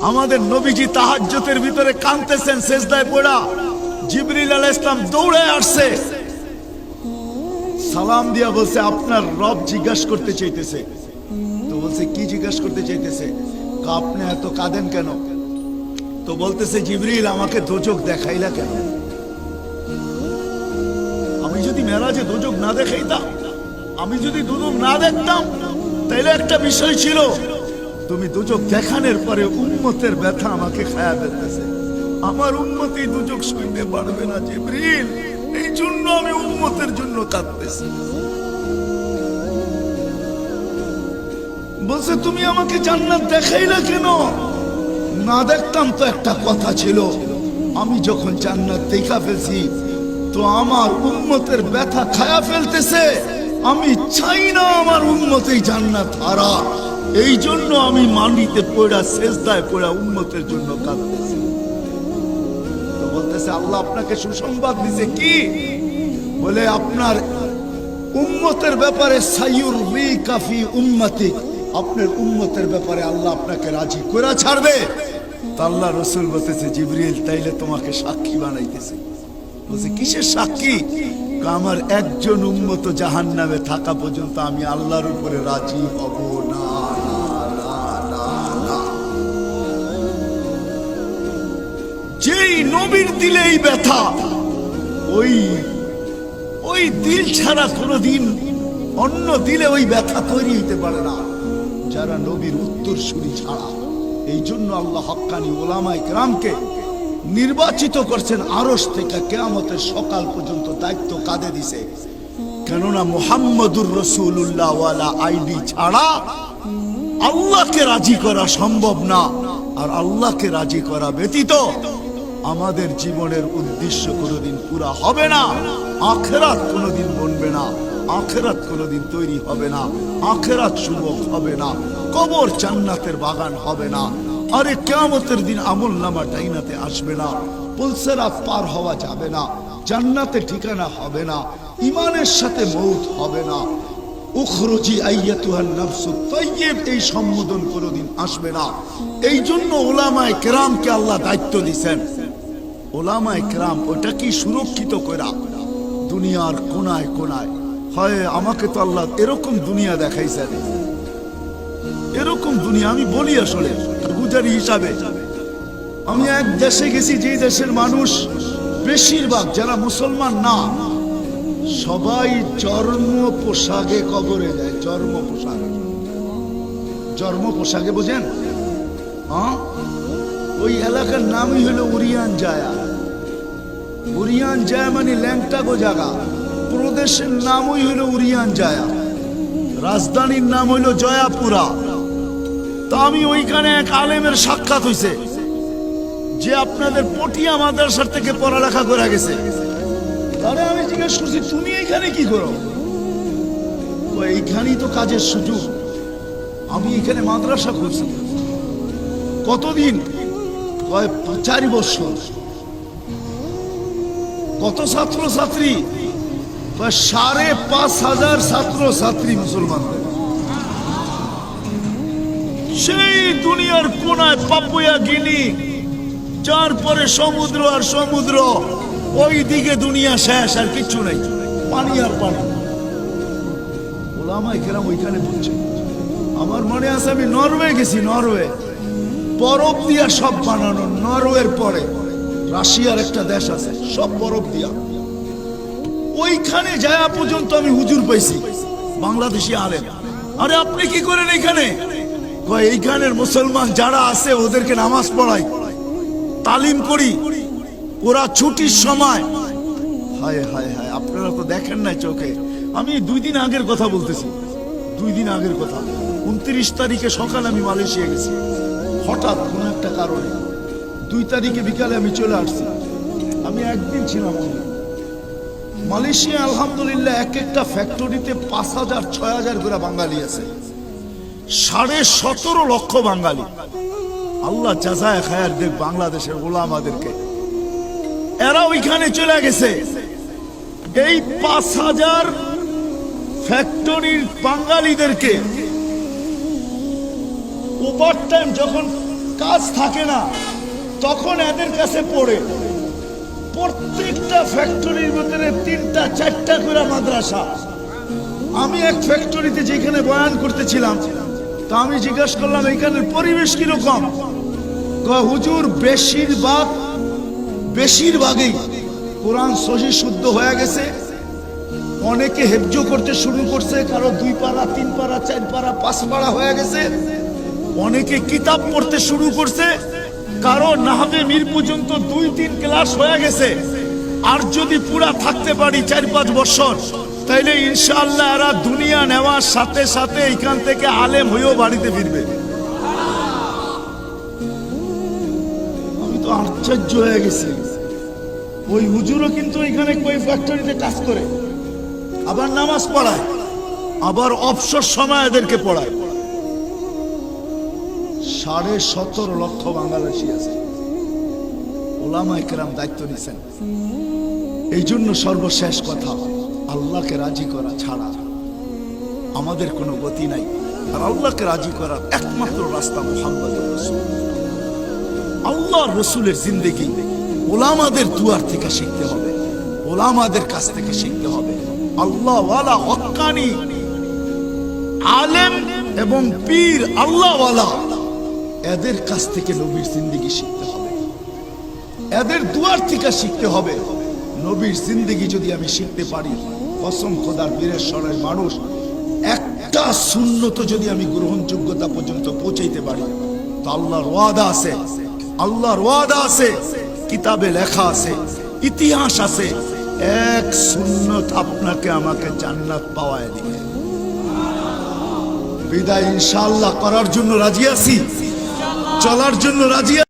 আমাদের নবীজি তাহাজ্জুদের ভিতরে কাঁদতেছেন সিজদায় পড়া, জিবরিল আলাইহিস সালাম দৌড়ে আসছে, সালাম দিয়া বলছে আপনার রব জিজ্ঞাসা করতে চাইতেছে। তো বলছে কি জিজ্ঞাসা করতে চাইতেছে? আপনি এত কাঁদেন কেন? তো বলতেছে জিবরিল আমাকে দোজখ দেখাইলা কেন? আমি যদি মেরাজে দোজখ না দেখাইতাম, আমি যদি দোজখ না দেখতাম, তাইলে একটা বিষয় ছিল, তুমি দোজখ দেখানোর পরে উম্মতের ব্যথা আমাকে খায়া ফেলতেছে, আমার উম্মতই দোজখ সইতে পারবে না জিবরিল, এই জন্য আমি উম্মতের জন্য কাঁদতেছি। বলছে তুমি আমাকে জান্নাত দেখাইলা কেন? না দেখতাম তো একটা কথা ছিল, আমি যখন জান্নাত দেখা ফেলছি তো আমার উম্মতের ব্যথা খায়া ফেলতেছে, আমি চাই না আমার উম্মতেই জান্নাত হারা, এই জন্য আমি মাটিতে পড়া সিজদায় পড়া উম্মতের জন্য কাঁদতেছি। তো বলতেছে আল্লাহ আপনাকে সুসংবাদ দিছে কি? বলে আপনার উম্মতের ব্যাপারে সাইয়ুরবিকা ফি উম্মতিক, আপনার উম্মতের ব্যাপারে আল্লাহ আপনাকে রাজি করে ছাড়বে। তো আল্লাহ রাসূল বলতেছে জিবরিল তাইলে তোমাকে সাক্ষী বানাইতেছে। বলছে কিসের সাক্ষী? আমার একজন উম্মত জাহান্নামে থাকা পর্যন্ত আমি আল্লাহর উপরে রাজি হব না। যেই নবীর দিলে এই ব্যথা, ওই দিল ছাড়া কোনোদিন অন্য দিলে ওই ব্যথা তৈরি হইতে পারে না, যারা নবীর উত্তরসূরি ছাড়া। এই জন্য আল্লাহ হক্কানি উলামায়ে কেরামকে নির্বাচিত করছেন আরশ থেকে কিয়ামতের সকাল পর্যন্ত দায়িত্ব কাঁধে দিছে। কেননা মুহাম্মদুর রাসূলুল্লাহ ওয়ালা আইডি ছাড়া আল্লাহকে রাজি করা সম্ভব না, আর আল্লাহকে রাজি করা ব্যতীত আমাদের জীবনের উদ্দেশ্য কোনোদিন পুরা হবে না, আখিরাত কোনোদিন বনবে না, আখিরাত কোনোদিন তৈরি হবে না, আখিরাত শুভ হবে না, কবর জান্নাতের বাগান হবে না, আরে কিয়ামতের দিন আমলনামা ডাইনাতে আসবে না, পুলসিরাত পার হওয়া যাবে না, জান্নাতে ঠিকানা হবে না, ঈমানের সাথে মউত হবে না, উখরুজি আইয়াতুহান নাফসুত তাইয়্যিব এই সম্বোধন কোনোদিন আসবে না। এই জন্য উলামায়ে কেরামকে আল্লাহ দায়িত্ব দিয়েছেন। উলামায়ে কেরাম ওটা কি সুরক্ষিত করা দুনিয়ার কোনায় কোনায়। হয় আমাকে তো আল্লাহ এরকম দুনিয়া দেখাইছেন, এরকম দুনিয়া আমি বলি আসলে গুজারি হিসাবে। আমি এক দেশে গেছি, যে দেশের মানুষ বেশিরভাগ যারা মুসলমান না, সবাই চর্ম পোশাকে কবরে যায়। চর্ম পোশাক, চর্ম পোশাকে বোঝেন? ওই এলাকার নামই হলো উরিয়ান জায়া। উরিয়ান জায়া মানে ল্যাংটাগো জায়গা, প্রদেশের নামই হলো উরিয়ান জায়া, রাজধানীর নাম হইলো জয়াপুরা। তা আমি ওইখানে এক আলেমের সাক্ষাৎ হইছে, যে আপনাদের পটিয়া মাদ্রাসার থেকে পড়ালেখা করে গেছে। তাহলে আমি জিজ্ঞেস করছি তুমি এইখানে কি করো? এইখানেই তো কাজের সুযোগ, আমি এখানে মাদ্রাসা খুলছি। কতদিন? 4 বছর। কত ছাত্র ছাত্রী? 5,500 ছাত্র ছাত্রী মুসলমানদের। সেই দুনিয়ার কোনায় পাপুয়া গিনি, যার পরে সমুদ্র আর সমুদ্র, ওই দিকে দুনিয়া শেষ, আর কিচ্ছু নাই, পানি আর পানি। ওলামায়ে কেরাম ওইখানে বলছে। আমার মনে আছে আমি নরওয়ে গেছি, নরওয়ে বরফ দিয়া সব বানানো। নরওয়ের পরে রাশিয়ার একটা দেশ আছে, সব বরফ দিয়া। ওইখানে যাওয়া পর্যন্ত আমি হুজুর পাইছি, বাংলাদেশি আলেম। আরে আপনি কি করেন এখানে? এইখানের মুসলমান যারা আছে ওদেরকে নামাজ পড়াই, তালিম করি, ওরা ছুটির সময়। হায় হায় হায়, আপনারা তো দেখেন না চোখে। আমি 2 দিন আগের কথা বলতেছি, 2 দিন আগের কথা। 29 তারিখে সকালে আমি মালয়েশিয়া গেছি, হঠাৎ কোন একটা কারণে। 2 তারিখে বিকালে আমি চলে আসছি। আমি একদিন ছিলাম মালয়েশিয়া। আলহামদুলিল্লাহ, এক একটা ফ্যাক্টরিতে 5,000 6,000 করে বাঙালি আছে, 17.5 লক্ষ বাঙালি। আল্লাহ জাযায়ে খায়ের দেখ বাংলাদেশের ওলামাদেরকে। এরা ওইখানে চলে গেছে। এই 5,000 ফ্যাক্টরির বাঙালিদেরকে ওভারটাইম যখন কাজ থাকে না, তখন এদের কাছে পড়ে। প্রত্যেকটা ফ্যাক্টরির ভিতরে 3টা 4টা করে মাদ্রাসা। আমি এক ফ্যাক্টরিতে যেখানে বয়ান করতেছিলাম, তা আমি জিজ্ঞাসা করলাম এখানের পরিবেশ কিরকম। হুজুর বেশিরভাগই কোরআন সহি শুদ্ধ হয়ে গেছে, অনেকে হেফজ করতে শুরু করছে, কারো 2 পারা 3 পারা 4 পারা 5 পারা হয়ে গেছে, অনেকে কিতাব পড়তে শুরু করছে, কারো নাহবে মির পর্যন্ত 2-3 ক্লাস হয়ে গেছে। আর যদি পুরা থাকতে পারি 4-5 বছর, তাইলে ইনশাআল্লাহ এরা দুনিয়া নেওয়ার সাথে সাথে এখান থেকে আলেম হয়েও বাড়িতে ফিরবে। আমি তো আশ্চর্য হয়ে গেছি। ওই হুজুরও কিন্তু এখানে কই ফ্যাক্টরিতে কাজ করে, আবার নামাজ পড়ায়, আবার অবসর সময় এদেরকে পড়ায়। 17.5 লক্ষ বাংলাদেশি আছে, ওলামায়ে কেরাম দায়িত্ব নিছেন। এই জন্য সর্বশেষ কথা, আল্লাহকে রাজি করা ছাড়া আমাদের কোনো গতি নাই। আর আল্লাহকে রাজি করার একমাত্র রাস্তা মুহাম্মদুর রাসূল। আল্লাহর রাসূলের জিন্দেগি ওলামাদের দুয়ার থেকে শিখতে হবে, ওলামাদের কাছ থেকে শিখতে হবে। আল্লাহ ওয়ালা হক্কানি আলেম এবং পীর আল্লাহ ওয়ালা, এদের কাছ থেকে নবীর জিন্দেগি শিখতে হবে, এদের দুয়ার থেকে শিখতে হবে। নবীর জিন্দেগি যদি আমি শিখতে পারি, কসম খোদার বীরেশ্বরের মানুষ, একটা সুন্নত যদি আমি গ্রহণযোগ্যতা পর্যন্ত পৌঁছাইতে পারি, তো আল্লাহর ওয়াদা আছে, আল্লাহর ওয়াদা আছে, কিতাবে লেখা আছে, ইতিহাস আছে, এক সুন্নত আপনাকে আমাকে জান্নাত পাওয়ায় দিবে। বিদায় ইনশাআল্লাহ করার জন্য রাজি আছি, চলার জন্য রাজি।